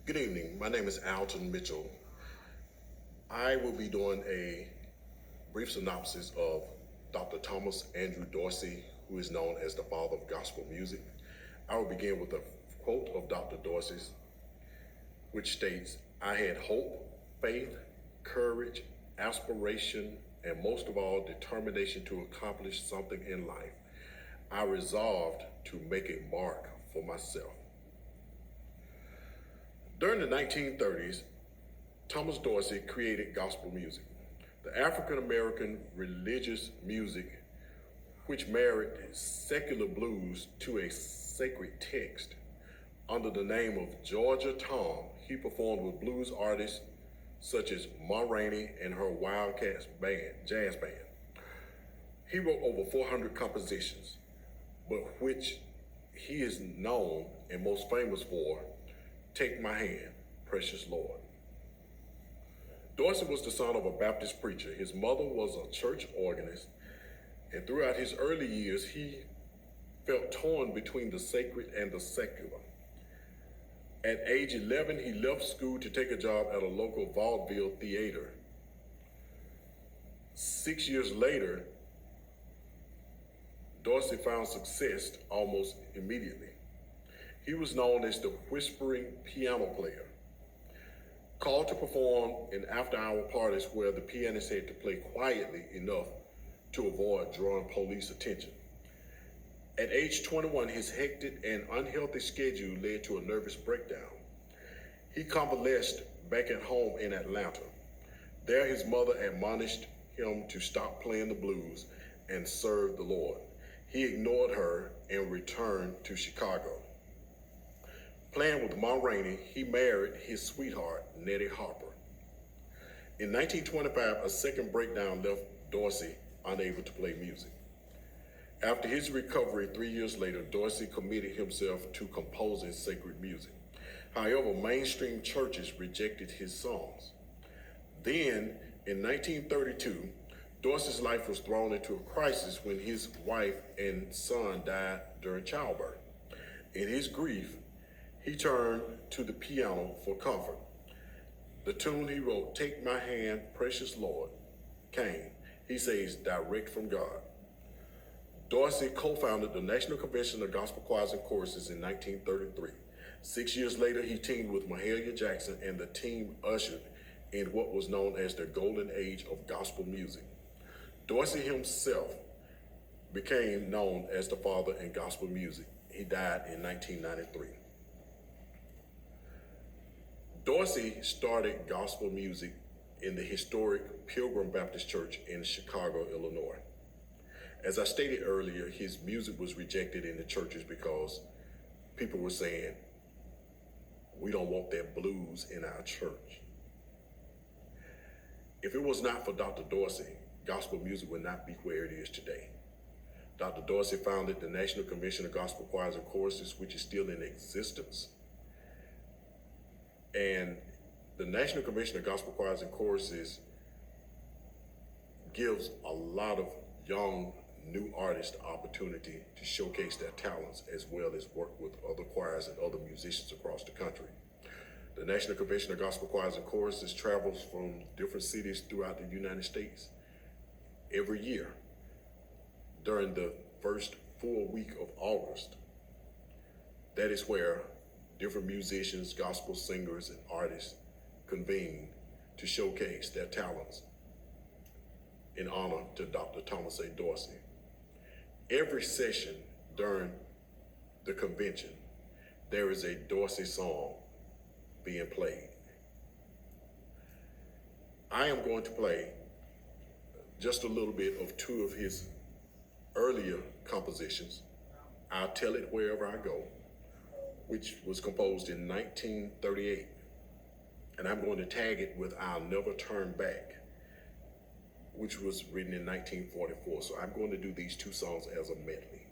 Good evening. My name is Alton Mitchell. I will be doing a brief synopsis of Dr. Thomas Andrew Dorsey, who is known as the father of gospel music. I will begin with a quote of Dr. Dorsey's, which states, "I had hope, faith, courage, aspiration, and most of all, determination to accomplish something in life. I resolved to make a mark for myself." During the 1930s, Thomas Dorsey created gospel music, the African American religious music which married secular blues to a sacred text. Under the name of Georgia Tom, he performed with blues artists such as Ma Rainey and her Wildcats jazz band. He wrote over 400 compositions, but which he is known and most famous for, "Take My Hand, Precious Lord." Dorsey was the son of a Baptist preacher. His mother was a church organist, and throughout his early years, he felt torn between the sacred and the secular. At age 11, he left school to take a job at a local vaudeville theater. 6 years later, Dorsey found success almost immediately. He was known as the whispering piano player, called to perform in after-hour parties where the pianist had to play quietly enough to avoid drawing police attention. At age 21, his hectic and unhealthy schedule led to a nervous breakdown. He convalesced back at home in Atlanta. There, his mother admonished him to stop playing the blues and serve the Lord. He ignored her and returned to Chicago. Playing with Ma Rainey, he married his sweetheart, Nettie Harper. In 1925, a second breakdown left Dorsey unable to play music. After his recovery 3 years later, Dorsey committed himself to composing sacred music. However, mainstream churches rejected his songs. Then, in 1932, Dorsey's life was thrown into a crisis when his wife and son died during childbirth. In his grief, he turned to the piano for comfort. The tune he wrote, "Take My Hand, Precious Lord," came, he says, direct from God. Dorsey co-founded the National Convention of Gospel Choirs and Choruses in 1933. 6 years later, he teamed with Mahalia Jackson, and the team ushered in what was known as the golden age of gospel music. Dorsey himself became known as the father in gospel music. He died in 1993. Dorsey started gospel music in the historic Pilgrim Baptist Church in Chicago, Illinois. As I stated earlier, his music was rejected in the churches because people were saying, "We don't want that blues in our church." If it was not for Dr. Dorsey, gospel music would not be where it is today. Dr. Dorsey founded the National Convention of Gospel Choirs and Choruses, which is still in existence. And the National Convention of Gospel Choirs and Choruses gives a lot of young, new artists the opportunity to showcase their talents as well as work with other choirs and other musicians across the country. The National Convention of Gospel Choirs and Choruses travels from different cities throughout the United States every year during the first full week of August. That is where different musicians, gospel singers, and artists convene to showcase their talents in honor to Dr. Thomas A. Dorsey. Every session during the convention, there is a Dorsey song being played. I am going to play just a little bit of two of his earlier compositions, "I'll Tell It Wherever I Go," which was composed in 1938. And I'm going to tag it with "I'll Never Turn Back," which was written in 1944. So I'm going to do these two songs as a medley.